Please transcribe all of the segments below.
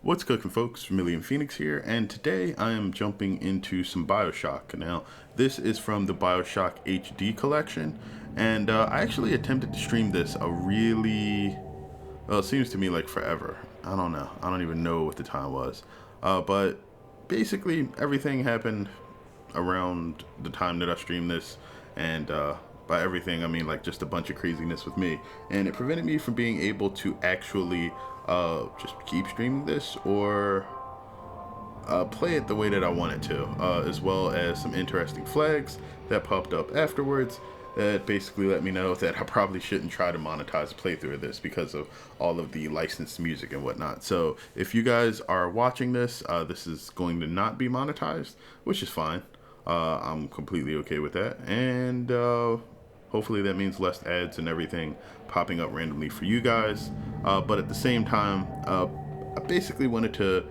What's cooking, folks? Vermillion Phoenix here, and today I am jumping into some Bioshock. Now, this is from the Bioshock HD collection, and I actually attempted to stream this well, it seems to me like forever. I don't know. I don't even know what the time was. But basically, everything happened around the time that I streamed this, and by everything I mean like just a bunch of craziness with me, and it prevented me from being able to actually just keep streaming this or play it the way that I wanted to, as well as some interesting flags that popped up afterwards that basically let me know that I probably shouldn't try to monetize a playthrough of this because of all of the licensed music and whatnot. So if you guys are watching this, this is going to not be monetized, which is fine. I'm completely okay with that, and hopefully that means less ads and everything popping up randomly for you guys. But at the same time, I basically wanted to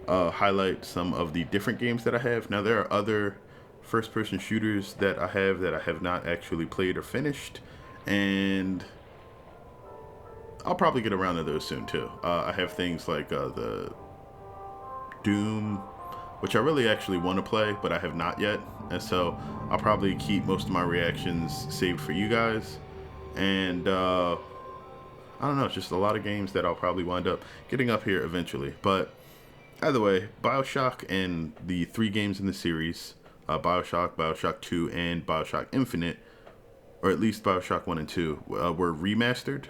highlight some of the different games that I have. Now, there are other first-person shooters that I have not actually played or finished, and I'll probably get around to those soon too. I have things like the Doom, which I really actually want to play, but I have not yet. And so I'll probably keep most of my reactions saved for you guys. And I don't know, it's just a lot of games that I'll probably wind up getting up here eventually. But either way, Bioshock and the 3 games in the series, Bioshock, Bioshock 2, and Bioshock Infinite, or at least Bioshock 1 and 2, were remastered.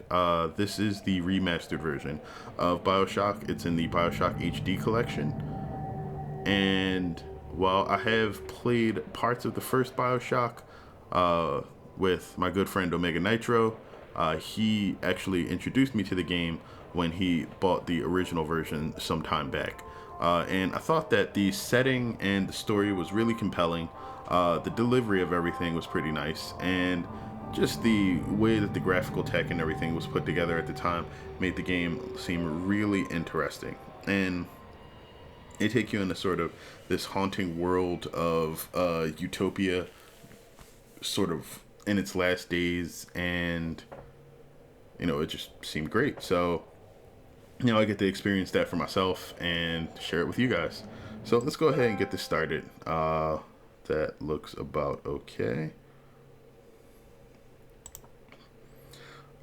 This is the remastered version of Bioshock. It's in the Bioshock HD collection. And while I have played parts of the first Bioshock with my good friend Omega Nitro, he actually introduced me to the game when he bought the original version some time back. And I thought that the setting and the story was really compelling. The delivery of everything was pretty nice, and just the way that the graphical tech and everything was put together at the time made the game seem really interesting. And they take you into sort of this haunting world of utopia, sort of in its last days, and it just seemed great. So I get to experience that for myself and share it with you guys. So let's go ahead and get this started. That looks about okay.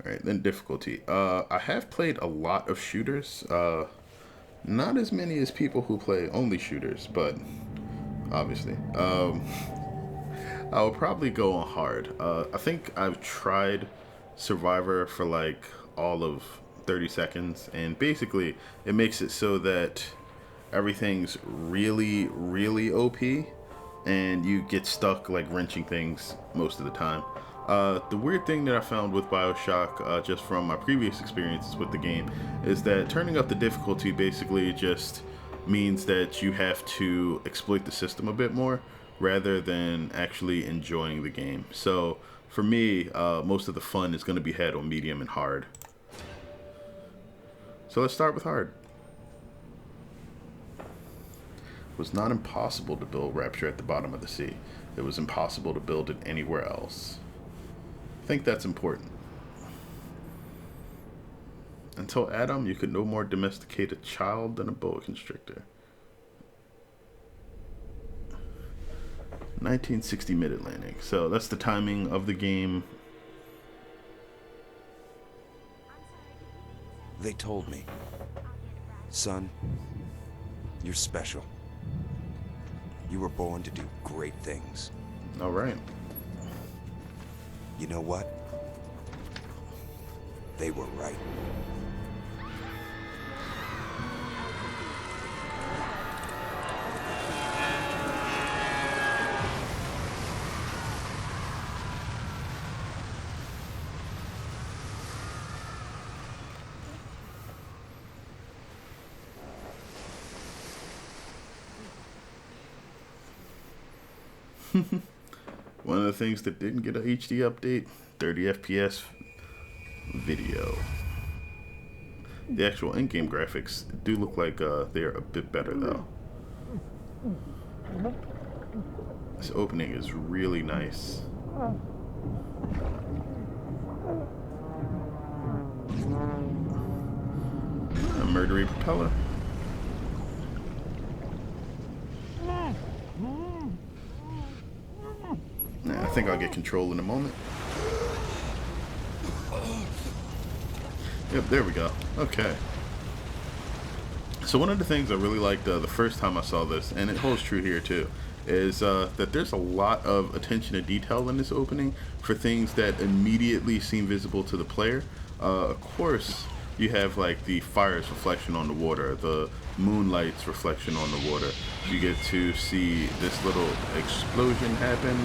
All right, then difficulty. I have played a lot of shooters. Not as many as people who play only shooters, but obviously. I would probably go on hard. I think I've tried Survivor for like all of 30 seconds, and basically it makes it so that everything's really, really OP, and you get stuck like wrenching things most of the time. The weird thing that I found with Bioshock, just from my previous experiences with the game, is that turning up the difficulty basically just means that you have to exploit the system a bit more rather than actually enjoying the game. So for me, most of the fun is going to be had on medium and hard. So let's start with hard. It was not impossible to build Rapture at the bottom of the sea. It was impossible to build it anywhere else. I think that's important. Until Adam, you could no more domesticate a child than a boa constrictor. 1960 mid-Atlantic. So that's the timing of the game. They told me, son, you're special. You were born to do great things. All right. You know what? They were right. One of the things that didn't get a HD update, 30 FPS video. The actual in-game graphics do look like they're a bit better though. This opening is really nice. A murdery propeller. I think I'll get control in a moment. Yep, there we go. Okay. So one of the things I really liked the first time I saw this, and it holds true here too, is that there's a lot of attention to detail in this opening for things that immediately seem visible to the player. Of course, you have like the fire's reflection on the water, the moonlight's reflection on the water. You get to see this little explosion happen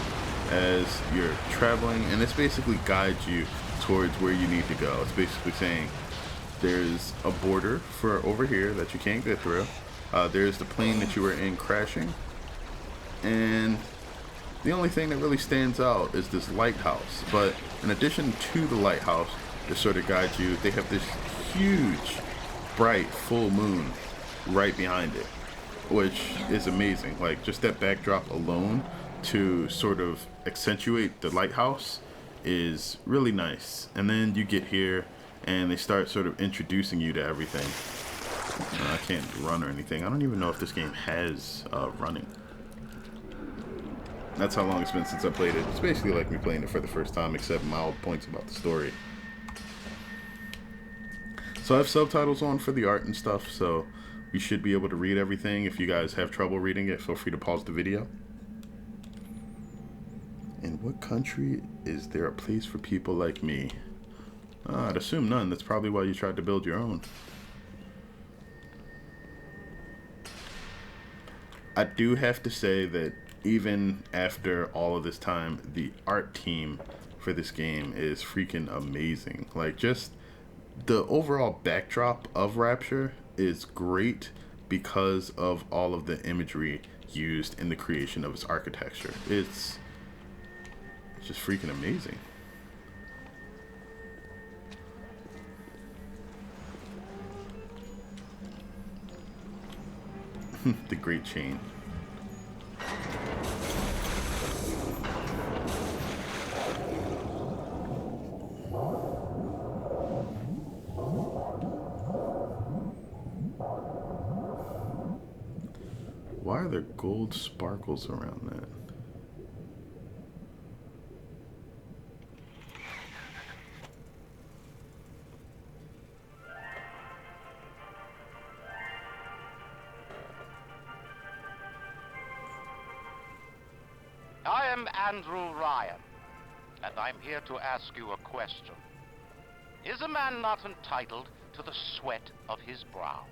as you're traveling, and this basically guides you towards where you need to go. It's basically saying there's a border for over here that you can't get through. There's the plane that you were in crashing, and the only thing that really stands out is this lighthouse. But in addition to the lighthouse to sort of guide you, they have this huge, bright, full moon right behind it, which is amazing. Like, just that backdrop alone to sort of accentuate the lighthouse is really nice. And then you get here and they start sort of introducing you to everything. I can't run or anything. I don't even know if this game has running. That's how long it's been since I played it. It's basically like me playing it for the first time, except mild points about the story. So I have subtitles on for the art and stuff, so you should be able to read everything. If you guys have trouble reading it, feel free to pause the video. In what country is there a place for people like me? I'd assume none. That's probably why you tried to build your own. I do have to say that even after all of this time, the art team for this game is freaking amazing. Like, just the overall backdrop of Rapture is great because of all of the imagery used in the creation of its architecture. It's just freaking amazing. The Great Chain. Why are there gold sparkles around that? I am Andrew Ryan, and I'm here to ask you a question. Is a man not entitled to the sweat of his brow?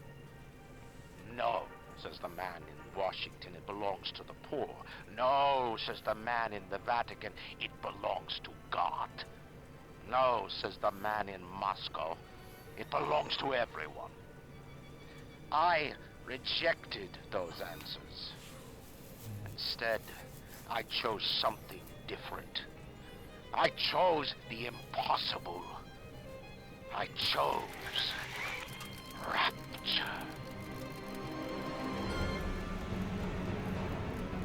No, says the man in Washington, it belongs to the poor. No, says the man in the Vatican, it belongs to God. No, says the man in Moscow, it belongs to everyone. I rejected those answers. Instead, I chose something different. I chose the impossible. I chose Rapture.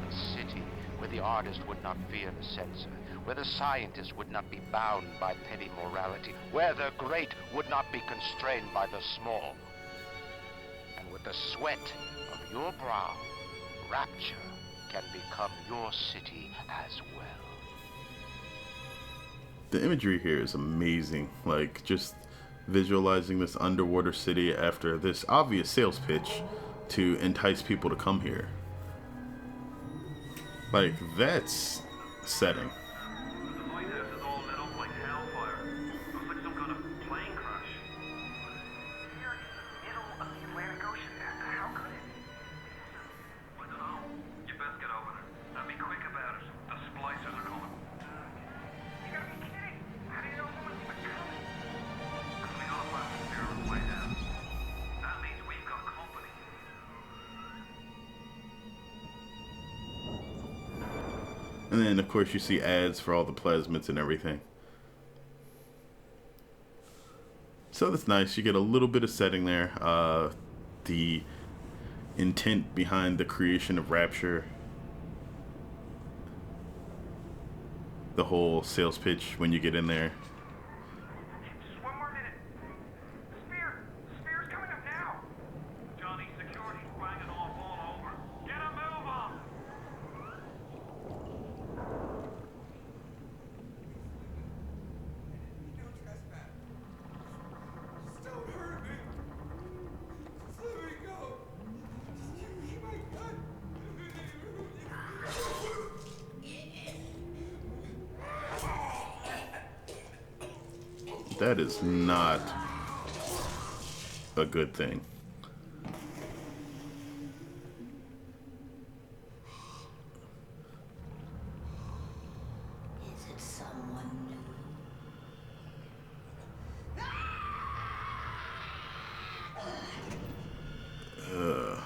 A city where the artist would not fear the censor, where the scientist would not be bound by petty morality, where the great would not be constrained by the small. And with the sweat of your brow, Rapture can become your city as well. The imagery here is amazing. Like, just visualizing this underwater city after this obvious sales pitch to entice people to come here. Like, that's setting. The lighthouse is all lit up like hellfire. Looks like some kind of plane crash. Here in the middle of the Atlantic Ocean. How could it? I don't know. You best get over there. And be quick about it. The splicers are coming. You gotta be kidding. How do you know someone's even coming? Because we all have to steer our way down. That means we've got company. And then, of course, you see ads for all the plasmids and everything. So that's nice. You get a little bit of setting there. The intent behind the creation of Rapture. The whole sales pitch when you get in there. Just one more minute. The spear's coming up now. Johnny, security's banging off all over. Get a move on. That is not a good thing. Is it someone new?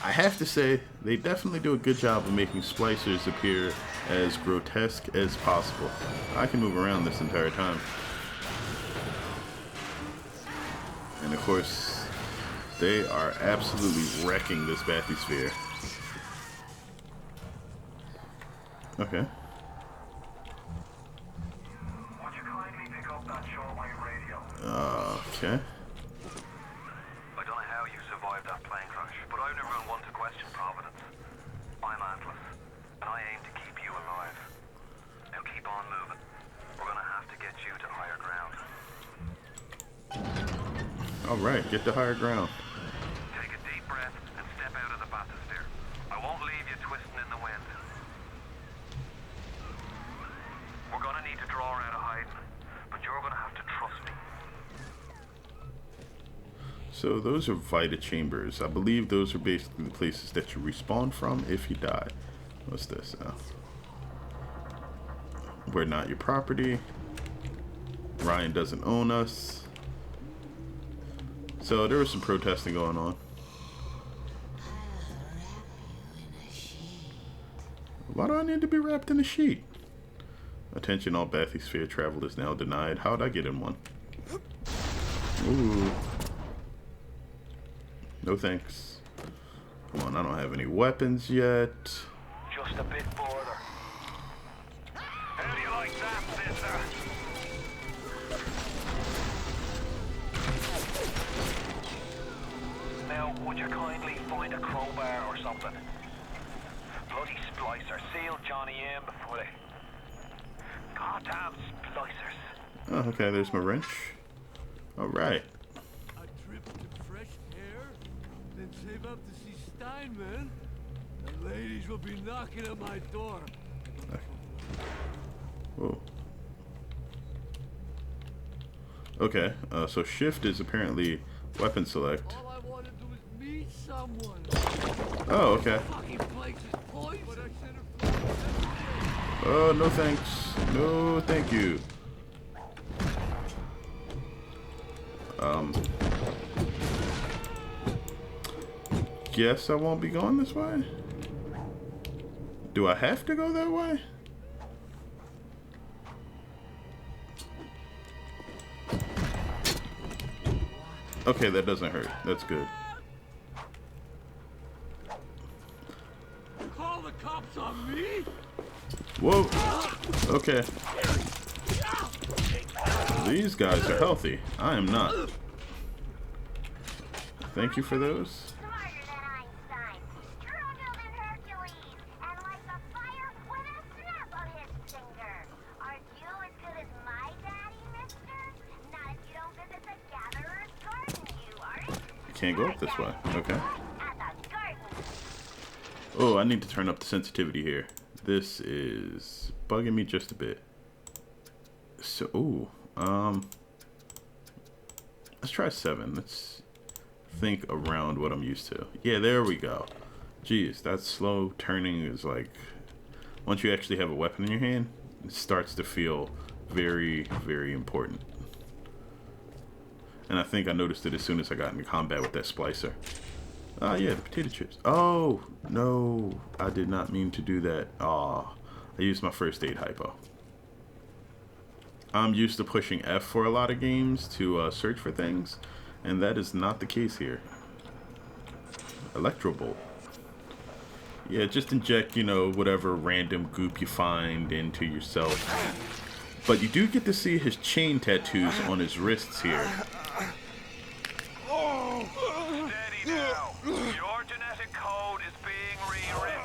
I have to say, they definitely do a good job of making splicers appear as grotesque as possible. I can move around this entire time. And of course, they are absolutely wrecking this bathysphere. Okay. Would you kindly pick up that shortwave radio? Okay. I don't know how you survived that plane crash, but I've never been one to question Providence. I'm Atlas, and I aim to keep you alive. Now keep on moving. We're gonna have to get you to higher ground. Alright, get to higher ground. Take a deep breath and step out of the bathysphere. I won't leave you twisting in the wind. We're gonna need to draw her out of hiding, but you're gonna have to trust me. So those are Vita chambers. I believe those are basically the places that you respawn from if you die. What's this? We're not your property. Ryan doesn't own us. So there was some protesting going on. Why do I need to be wrapped in a sheet? Attention, all bathysphere travel is now denied. How'd I get in one? Ooh. No thanks. Come on, I don't have any weapons yet. Just a bit further. How do you like that, sister? Now, would you kindly find a crowbar or something? Bloody splicer. Seal Johnny in before they... Goddamn splicers. Oh, okay, there's my wrench. Alright. A trip to fresh air, then save up to see Steinman. The ladies will be knocking at my door. Whoa. Okay, so shift is apparently weapon select. All I want to do is meet someone. Oh, okay. Fucking place is poison. But I sent her Oh, no thanks. No, thank you. Guess I won't be going this way. Do I have to go that way? Okay, that doesn't hurt. That's good. Call the cops on me? Whoa. Okay. These guys are healthy. I am not. Thank you for those. Smarter than Einstein, stronger than Hercules, and like the fire with a snap of his finger. Aren't you as good as my daddy, mister? Not if you don't visit the gatherer's garden, you aren't. I can't go up this way. Okay. At the garden. Oh, I need to turn up the sensitivity here. This is bugging me just a bit. So, ooh, let's try 7. Let's think around what I'm used to. Yeah, there we go. Jeez, that slow turning is like, once you actually have a weapon in your hand, it starts to feel very, very important. And I think I noticed it as soon as I got into combat with that splicer. Ah, yeah, the potato chips. Oh, no, I did not mean to do that. Aw, I used my first aid hypo. I'm used to pushing F for a lot of games to search for things, and that is not the case here. Electro Bolt. Yeah, just inject, you know, whatever random goop you find into yourself. But you do get to see his chain tattoos on his wrists here. Steady now. Your genetic code is being rewritten.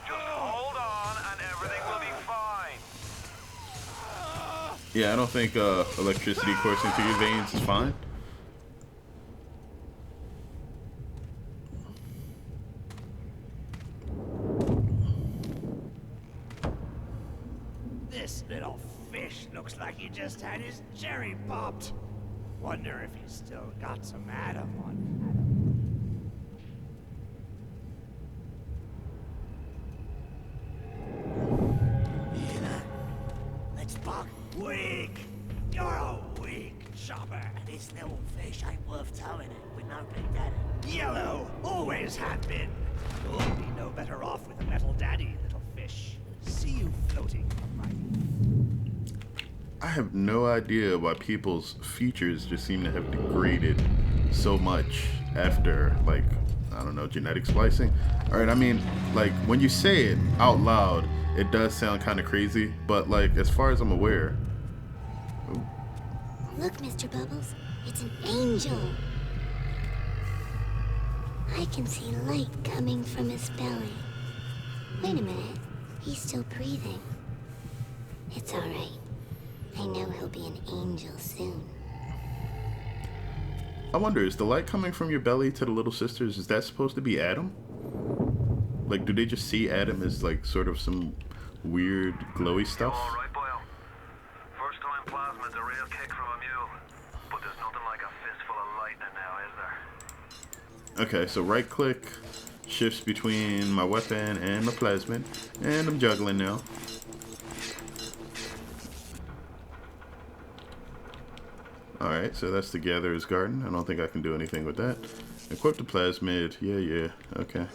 Just hold on and everything will be fine. Yeah, I don't think electricity coursing through your veins is fine. This little fish looks like he just had his cherry popped. Wonder if he's still got some Adam on him. Yeah. Let's buck. Weak! You're a weak chopper. This little fish ain't worth towing it with no big daddy. Yellow! Always have been. You'll be no better off with a metal daddy, little fish. See you floating on my... I have no idea why people's features just seem to have degraded so much after, like, I don't know, genetic splicing. Alright, I mean, like, when you say it out loud, it does sound kind of crazy, but, like, as far as I'm aware... Ooh. Look, Mr. Bubbles, it's an angel. I can see light coming from his belly. Wait a minute, he's still breathing. It's alright. I know he'll be an angel soon. I wonder, is the light coming from your belly to the little sisters, is that supposed to be Adam? Like, do they just see Adam as, like, sort of some weird glowy stuff? All right, Boyle. First time plasma's a real kick from a mule, but there's nothing like a fistful of lightning now, is there? Okay, so right click shifts between my weapon and my plasmid, and I'm juggling now. Alright, so that's the Gatherer's Garden. I don't think I can do anything with that. Equip the plasmid. Yeah, okay.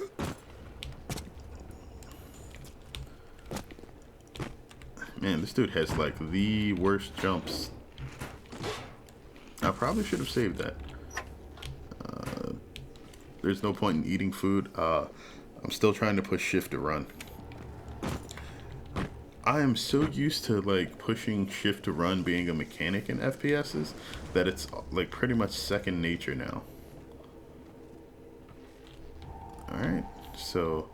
Man, this dude has like the worst jumps. I probably should have saved that. There's no point in eating food. I'm still trying to push shift to run. I am so used to like pushing shift to run being a mechanic in FPSs that it's like pretty much second nature now. Alright, so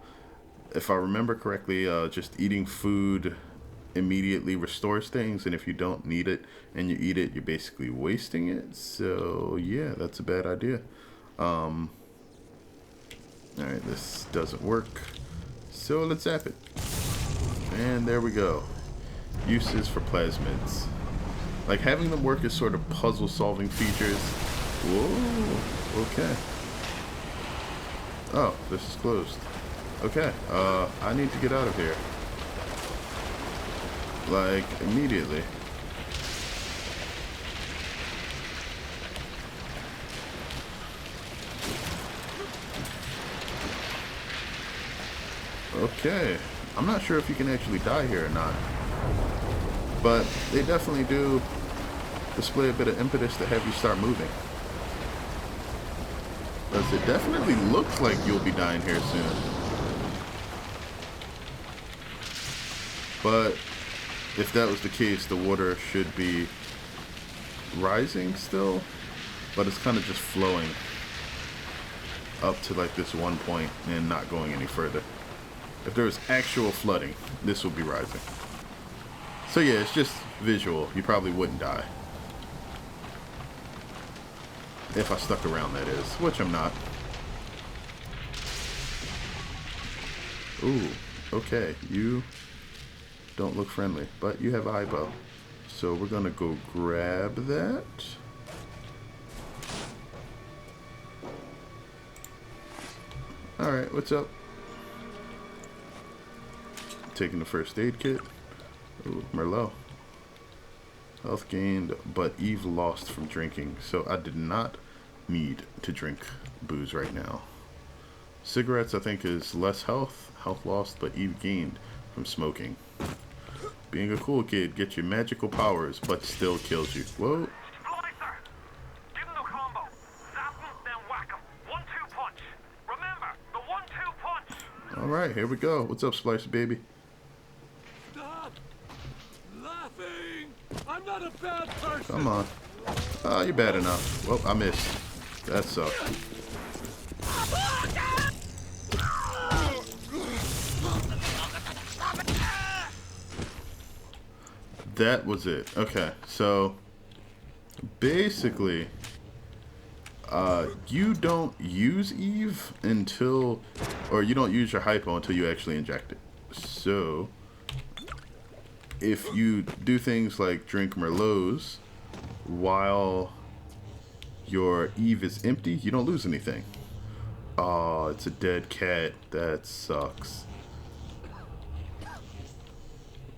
if I remember correctly, just eating food immediately restores things, and if you don't need it and you eat it, you're basically wasting it. So yeah, that's a bad idea. Alright, this doesn't work, so let's zap it. And there we go. Uses for plasmids. Like, having them work as sort of puzzle solving features. Whoa, okay. Oh, this is closed. Okay, I need to get out of here. Like, immediately. Okay. I'm not sure if you can actually die here or not. But they definitely do display a bit of impetus to have you start moving. Because it definitely looks like you'll be dying here soon. But if that was the case, the water should be rising still. But it's kind of just flowing up to like this one point and not going any further. If there was actual flooding, this would be rising. So yeah, it's just visual. You probably wouldn't die. If I stuck around, that is. Which I'm not. Ooh, okay. You don't look friendly, but you have eye bow. So we're gonna go grab that. Alright, what's up? Taking the first aid kit. Ooh, Merlot. Health gained, but Eve lost from drinking, so I did not need to drink booze right now. Cigarettes, I think, is less health lost, but Eve gained from smoking. Being a cool kid gets you magical powers, but still kills you. Whoa. Splicer! Give him the combo. Zap him, then whack him. 1-2 punch. Remember, the 1-2 punch. Alright, here we go. What's up, Splicer baby? Stop laughing! I'm not a bad person! Come on. Oh, you're bad enough. Well, I missed. That sucked. That was it. Okay, so basically, you don't use Eve until, or you don't use your hypo until you actually inject it. So if you do things like drink Merlots while your Eve is empty, you don't lose anything. Oh, it's a dead cat. That sucks.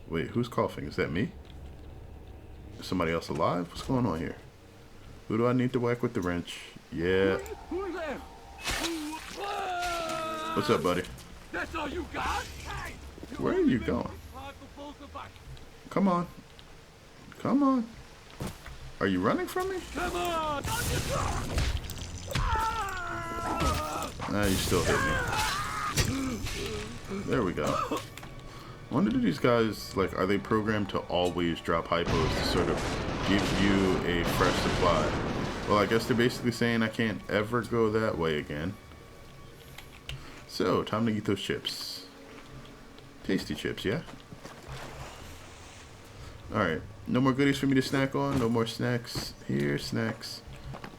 Wait, who's coughing? Is that me? Is somebody else alive? What's going on here? Who do I need to whack with the wrench? Yeah. Who's there? What's up, buddy? That's all you got? Hey, Where are you going? Come on. Come on. Are you running from me? Come on! Ah, you still hit me. There we go. I wonder, do these guys, like, are they programmed to always drop hypos to sort of give you a fresh supply? Well, I guess they're basically saying I can't ever go that way again. So, time to eat those chips. Tasty chips, yeah? Alright, no more goodies for me to snack on. No more snacks here, snacks.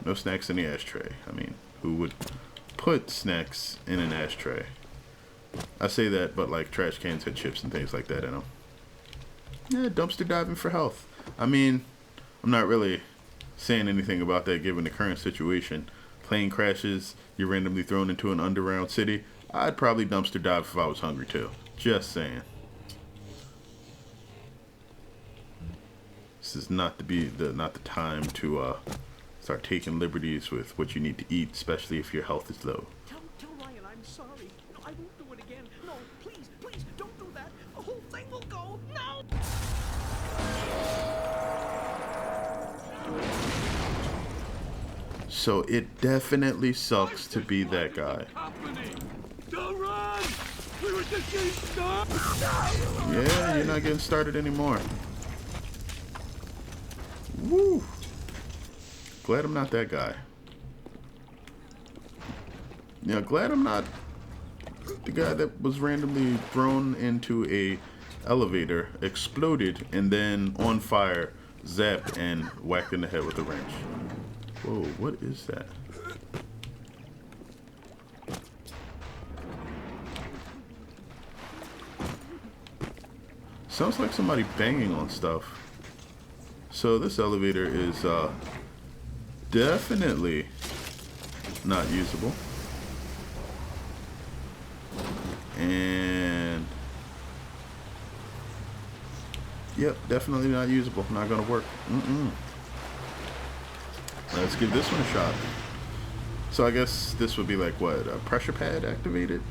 No snacks in the ashtray. I mean, who would put snacks in an ashtray? I say that, but like trash cans had chips and things like that in them. Yeah, dumpster diving for health. I mean, I'm not really saying anything about that given the current situation. Plane crashes, you're randomly thrown into an underground city. I'd probably dumpster dive if I was hungry too. Just saying. This is not the time to start taking liberties with what you need to eat, especially if your health is low. Tell Ryan I'm sorry. No, I won't do it again. No, please, please, don't do that. The whole thing will go. No! So it definitely sucks to be that guy. Don't run! We were just getting started! Yeah, you're not getting started anymore. Woo! Glad I'm not that guy. Yeah, glad I'm not the guy that was randomly thrown into a elevator, exploded, and then on fire, zapped, and whacked in the head with a wrench. Whoa, what is that? Sounds like somebody banging on stuff. So this elevator is definitely not usable. And yep, definitely not usable. Not gonna work. Let's give this one a shot. So I guess this would be like what, a pressure pad activated?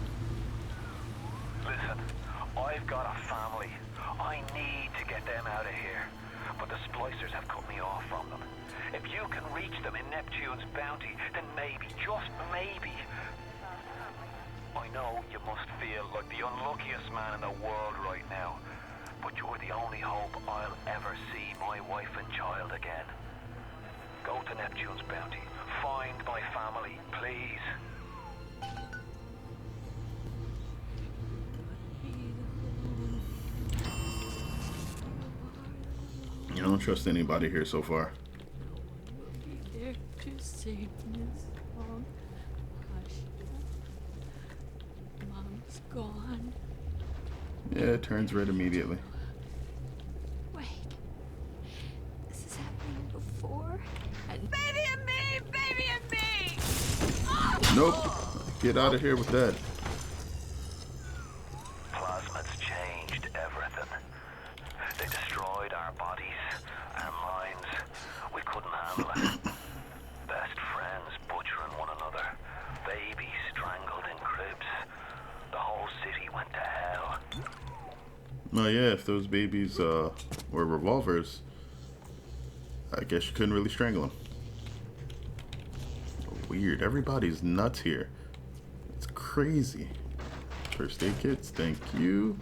Listen, I've got a family. I need to get them out of here. But the splicers have cut me off from them. If you can reach them in Neptune's bounty, then maybe, just maybe. I know you must feel like the unluckiest man in the world right now, but you're the only hope I'll ever see my wife and child again. Go to Neptune's bounty. Find my family, please. You don't trust anybody here so far. There to save this long. Hush. Mom's gone. Yeah, it turns red immediately. Wait. This is happening before? And baby and me! Baby and me! Oh! Nope. Get out of here with that. Plasmids changed everything. They destroyed our bodies, our minds. We couldn't handle it. Best friends butchering one another. Babies strangled in cribs. The whole city went to hell. Oh yeah, if those babies were revolvers, I guess you couldn't really strangle them. Weird. Everybody's nuts here. It's crazy. First aid kits, thank you.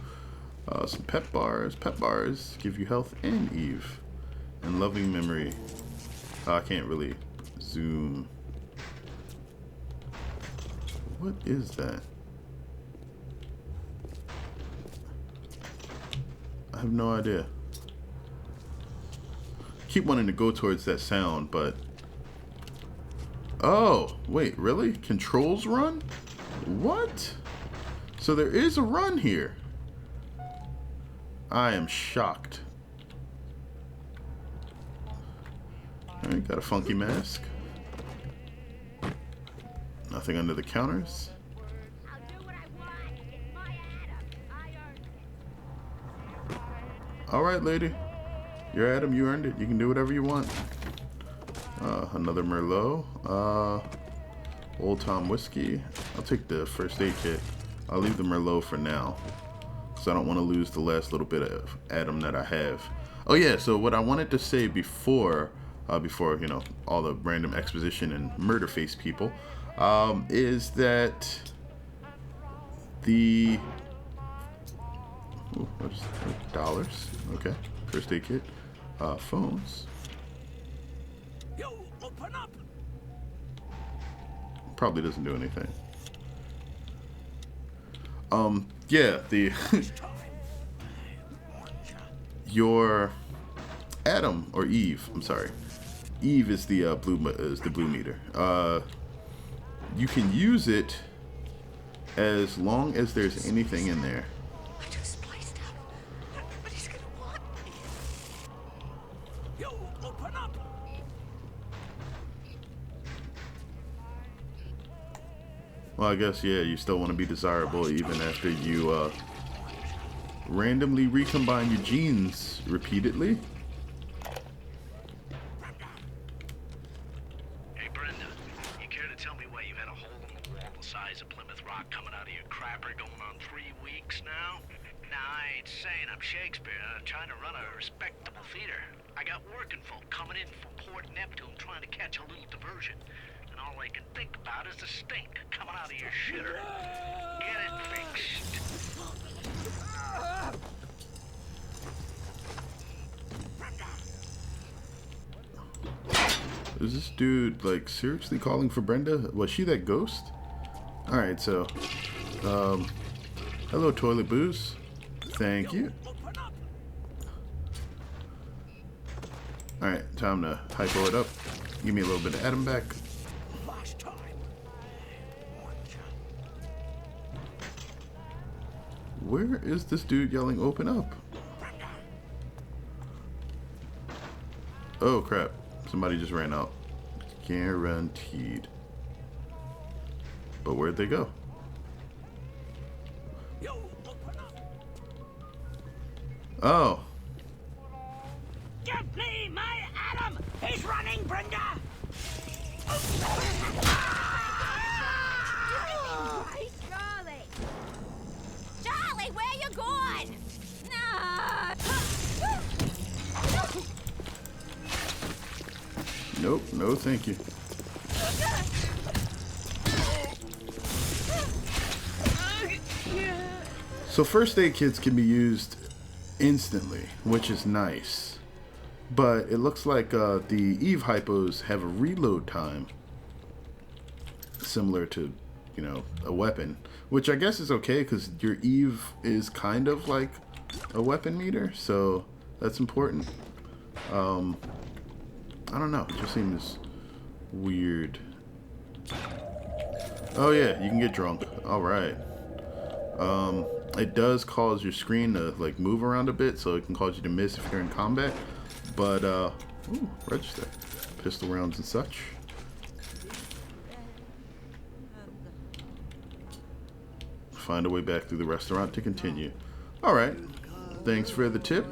Some pet bars. Pet bars give you health and Eve. And loving memory. I can't really zoom. What is that? I have no idea. Keep wanting to go towards that sound, but... Oh, wait, really? Controls run? What? So there is a run here. I am shocked. Alright, got a funky mask. Nothing under the counters. I'll do what I want. It's my Adam. I earned it. Alright, lady. You're Adam, you earned it. You can do whatever you want. Another Merlot. Old Tom whiskey. I'll take the first aid kit. I'll leave the Merlot for now, so I don't want to lose the last little bit of Adam that I have. Oh yeah, so what I wanted to say before you know, all the random exposition and murder face people, is that the what is that? Dollars? Okay, first aid kit, phones. Yo, open up! Probably doesn't do anything. Yeah, the your Adam or Eve. I'm sorry, Eve is the blue meter. You can use it as long as there's anything in there. I just spliced up. Everybody's gonna want me. Yo, open up! Well, I guess, yeah, you still want to be desirable even after you randomly recombine your genes repeatedly. Hey, Brenda, you care to tell me why you've had a hole in the wall the size of Plymouth Rock coming out of your crapper going on 3 weeks now? Nah, I ain't saying I'm Shakespeare. I'm trying to run a respectable theater. I got working folk coming in from Port Neptune trying to catch a little diversion. And all I can think about is the stink coming out of your shitter. Get it fixed. Is this dude like seriously calling for Brenda? Was she that ghost? Alright, so hello toilet booze. Thank you. Alright, time to hypo it up. Give me a little bit of Adam back. Where is this dude yelling open up? Oh crap. Somebody just ran out. Guaranteed. But where'd they go? Oh. Give me my Adam! He's running, Brenda! Right, Charlie. Charlie, where you going? No. Nope, no thank you. So first aid kits can be used instantly, which is nice. But it looks like the Eve hypos have a reload time similar to, you know, a weapon, which I guess is okay because your Eve is kind of like a weapon meter, so that's important. I don't know, it just seems weird. Oh yeah, you can get drunk. All right. It does cause your screen to like move around a bit, so it can cause you to miss if you're in combat. But ooh, register, pistol rounds and such. Find a way back through the restaurant to continue. All right. Thanks for the tip.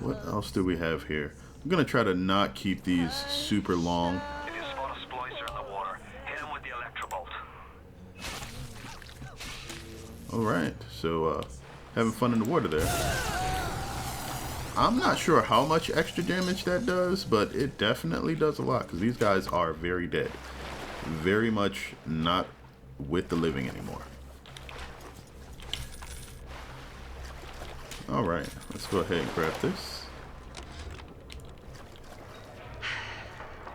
What else do we have here? I'm gonna try to not keep these super long. If you spot a splicer in the water, hit him with the electrobolt. All right, so having fun in the water there. I'm not sure how much extra damage that does, but it definitely does a lot because these guys are very dead. Very much not with the living anymore. All right, let's go ahead and grab this.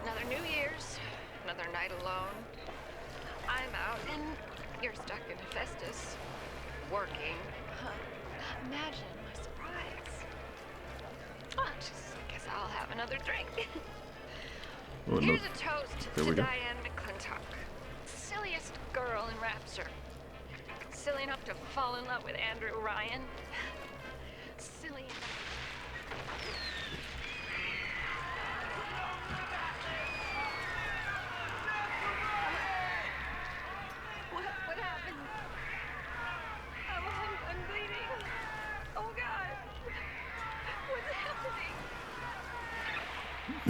Another New Year's, another night alone. I'm out and you're stuck in Hephaestus, working. Imagine my surprise. Well, I guess I'll have another drink. Oh, no. Here's a toast There to we go. Diane McClintock, silliest girl in Rapture. silly enough to fall in love with Andrew Ryan? Silly enough. What happened? I'm bleeding. Oh God. What's happening?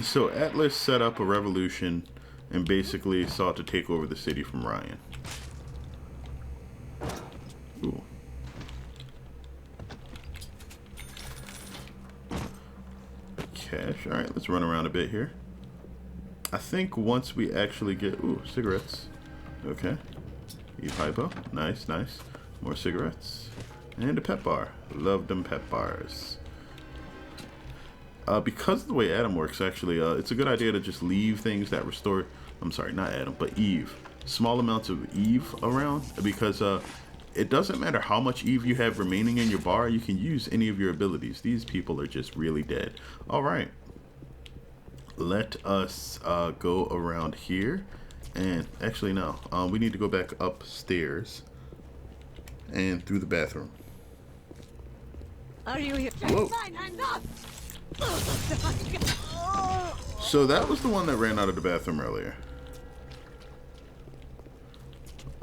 So Atlas set up a revolution and basically sought to take over the city from Ryan. Ooh. Cash. Alright, let's run around a bit here. I think once we actually get... Ooh, cigarettes. Okay. Eve Hypo. Nice, nice. More cigarettes. And a pet bar. Love them pet bars. Because of the way Adam works, actually, it's a good idea to just leave things that restore... I'm sorry, not Adam, but Eve. Small amounts of Eve around, because it doesn't matter how much Eve you have remaining in your bar, you can use any of your abilities. These people are just really dead. Alright. Let us go around here. And actually, no. We need to go back upstairs and through the bathroom. Are you here? Whoa. Fine, I'm not. So that was the one that ran out of the bathroom earlier.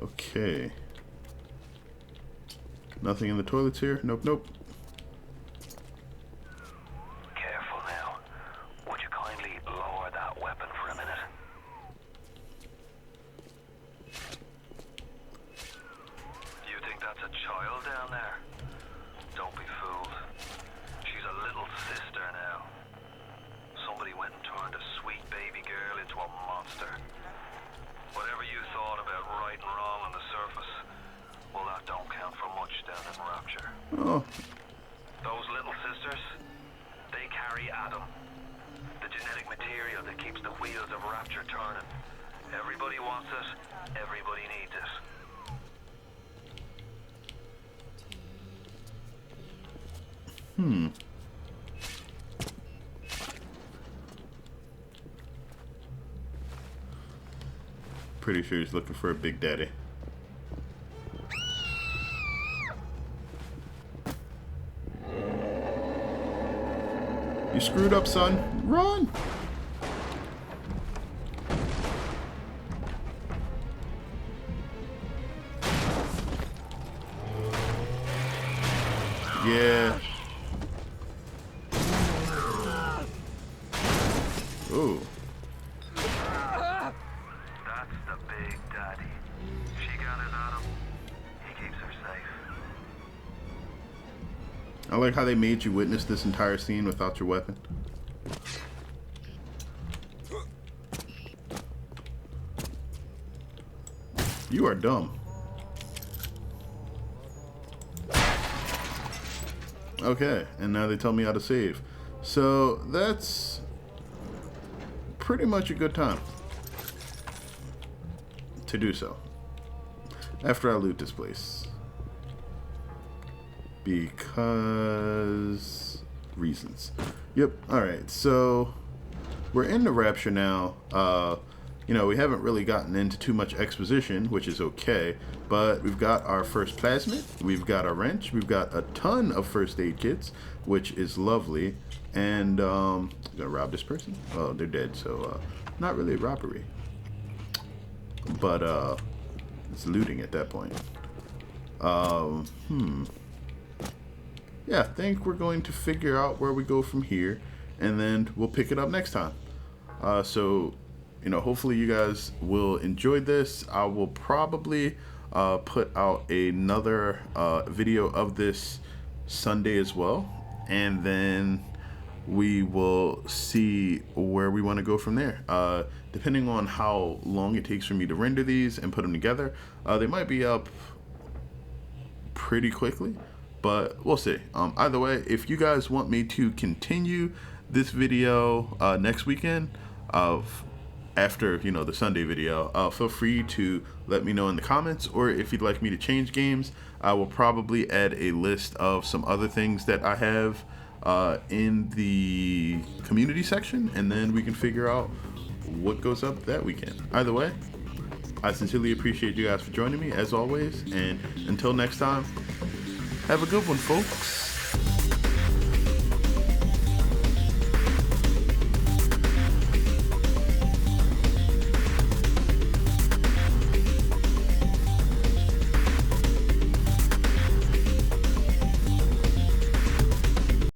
Okay. Nothing in the toilets here? Nope, nope. Careful now. Would you kindly lower that weapon for a minute? You think that's a child down there? Don't be fooled. She's a little sister now. Somebody went and turned a sweet baby girl into a monster. Whatever you thought about right and wrong on the surface, well, that don't count for much down in Rapture. Oh. Those little sisters, they carry Adam, the genetic material that keeps the wheels of Rapture turning. Everybody wants it, everybody needs it. Pretty sure he's looking for a Big Daddy. You screwed up, son. Run! Yeah. Ooh. That's the Big Daddy. She gathers Adam, he keeps her safe. I like how they made you witness this entire scene without your weapon. You are dumb. Okay, and now they tell me how to save. So that's pretty much a good time to do so. After I loot this place. Because reasons. Yep, alright, so we're in the Rapture now. You know, we haven't really gotten into too much exposition, which is okay, but we've got our first plasmid, we've got a wrench, we've got a ton of first aid kits, which is lovely, and gonna rob this person? Oh, they're dead, so not really a robbery, but it's looting at that point. Yeah, I think we're going to figure out where we go from here, and then we'll pick it up next time. So, you know, hopefully you guys will enjoy this. I will probably put out another video of this Sunday as well, and then we will see where we want to go from there. Depending on how long it takes for me to render these and put them together, they might be up pretty quickly, but we'll see. Either way, if you guys want me to continue this video next weekend after, you know, the Sunday video, feel free to let me know in the comments, or if you'd like me to change games, I will probably add a list of some other things that I have in the community section, and then we can figure out what goes up that weekend. Either way, I sincerely appreciate you guys for joining me as always, and until next time, have a good one, folks.